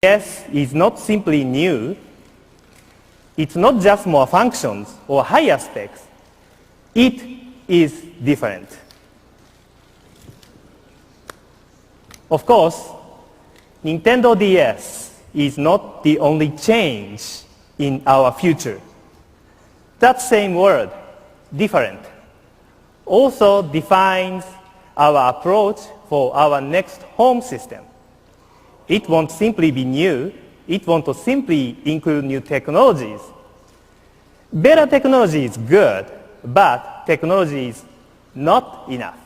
DS is not simply new. It's not just more functions or higher specs. It is different. Of course, Nintendo DS is not the only change in our future. That same word, different, also defines our approach for our next home system. It won't simply be new. It won't simply include new technologies. Better technology is good, but technology is not enough.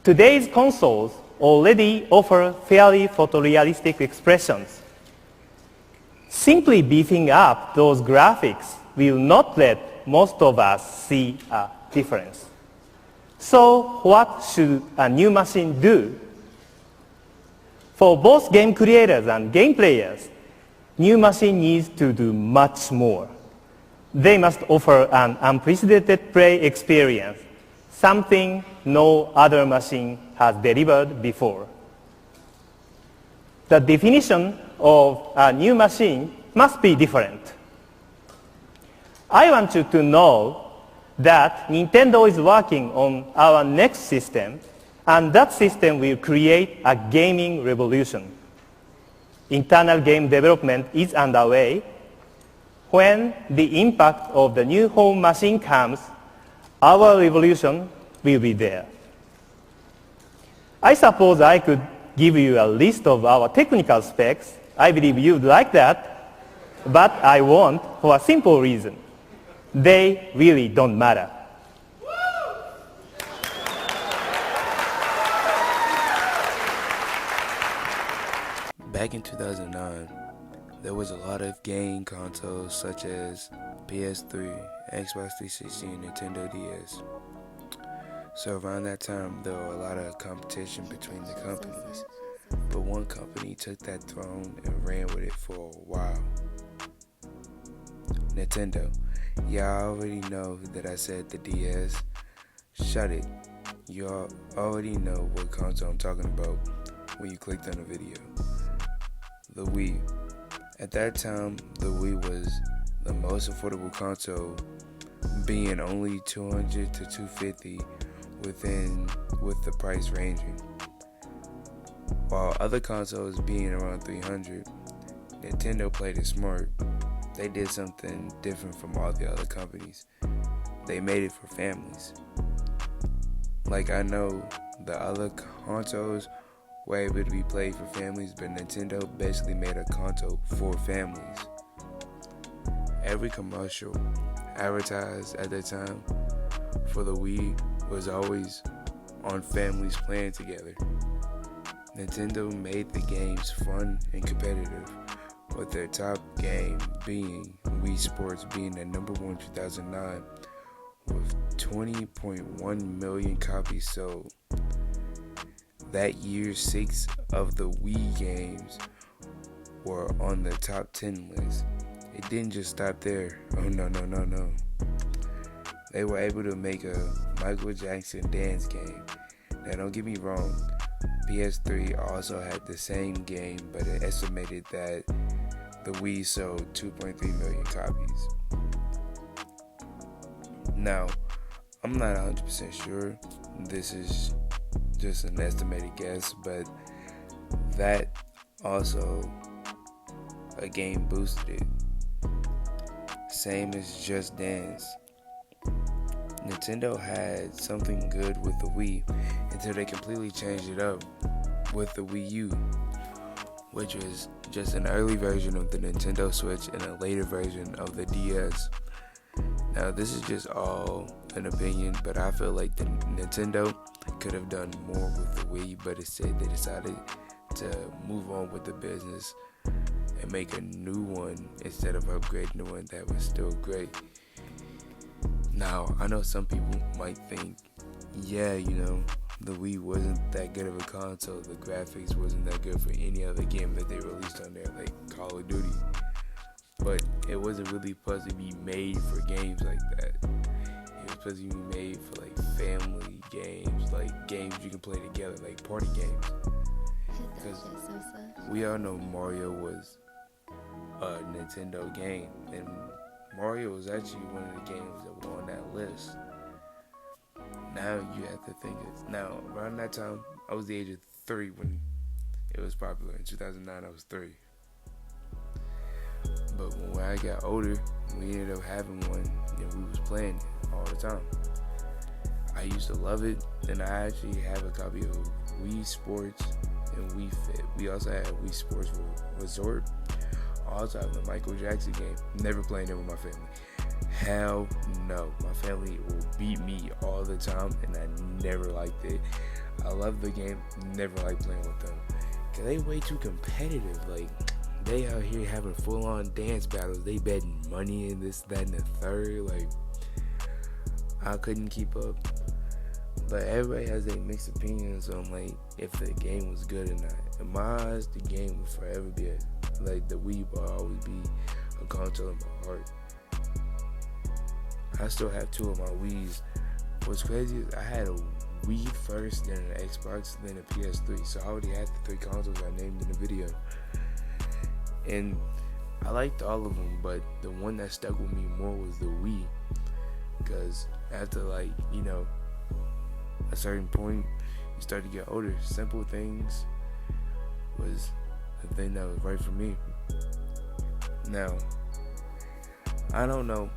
Today's consoles already offer fairly photorealistic expressions. Simply beefing up those graphics will not let most of us see a difference. So what should a new machine do? For both game creators and game players, new machine needs to do much more. They must offer an unprecedented play experience, something no other machine has delivered before. The definition of a new machine must be different. I want you to know that Nintendo is working on our next system, and that system will create a gaming revolution. Internal game development is underway. When the impact of the new home machine comes, our revolution will be there. I suppose I could give you a list of our technical specs. I believe you'd like that, but I won't for a simple reason. They really don't matter. Back in 2009, there was a lot of game consoles such as PS3, Xbox 360, and Nintendo DS. So around that time, there were a lot of competition between the companies. But one company took that throne and ran with it for a while. Nintendo. Yeah, I already know that I said the DS. Shut it. You already know what console I'm talking about when you clicked on the video. The Wii. At that time, the Wii was the most affordable console, being only $200 to $250 with the price ranging. While other consoles being around $300, Nintendo played it smart. They did something different from all the other companies. They made it for families. Like, I know the other consoles were able to be played for families, but Nintendo basically made a console for families. Every commercial advertised at that time for the Wii was always on families playing together. Nintendo made the games fun and competitive, with their top game being Wii Sports being the number one in 2009 with 20.1 million copies sold. That year, 6 of the Wii games were on the top 10 list. It didn't just stop there. Oh no. They were able to make a Michael Jackson dance game. Now don't get me wrong, PS3 also had the same game, but it estimated that the Wii sold 2.3 million copies. Now, I'm not 100% sure. This is just an estimated guess, but that also a game boosted it. Same as Just Dance. Nintendo had something good with the Wii until they completely changed it up with the Wii U, which was just an early version of the Nintendo Switch and a later version of the DS. Now, this is just all an opinion, but I feel like the Nintendo could have done more with the Wii, but instead they decided to move on with the business and make a new one instead of upgrading the one that was still great. Now, I know some people might think, yeah, the Wii wasn't that good of a console. The graphics wasn't that good for any other game that they released on there, like Call of Duty. But it wasn't really supposed to be made for games like that. It was supposed to be made for like family games, like games you can play together, like party games. because we all know Mario was a Nintendo game, and Mario was actually one of the games that were on that list. Now you have to think now around that time I was the age of 3 when it was popular. In 2009 I was 3. But when I got older, we ended up having one and we was playing it all the time. I used to love it, and I actually have a copy of Wii Sports and Wii Fit. We also had Wii Sports Resort. Also have the Michael Jackson game. Never playing it with my family. Hell no. My family will beat me all the time, and I never liked it. I love the game, never liked playing with them. Cause they way too competitive. Like, they out here having full-on dance battles. They betting money in this, that, and the third. Like, I couldn't keep up. But everybody has their mixed opinions on, like, if the game was good or not. In my eyes, the game will forever be like the Wii will always be a console in my heart. I still have 2 of my Wiis. What's crazy is I had a Wii first, then an Xbox, then a PS3. So I already had the 3 consoles I named in the video. And I liked all of them, but the one that stuck with me more was the Wii. Because after, like, you know, a certain point, you start to get older. Simple things was the thing that was right for me. Now, I don't know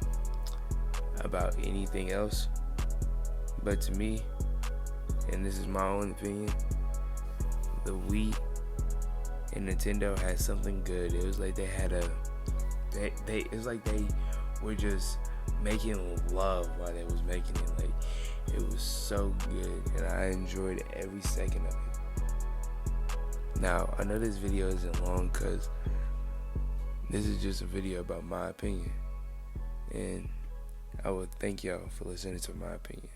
about anything else, but to me, and this is my own opinion, the Wii and Nintendo had something good. It was like they had it's like they were just making love while they was making it. Like, it was so good, and I enjoyed every second of it. Now, I know this video isn't long because this is just a video about my opinion, and I would thank y'all for listening to my opinion.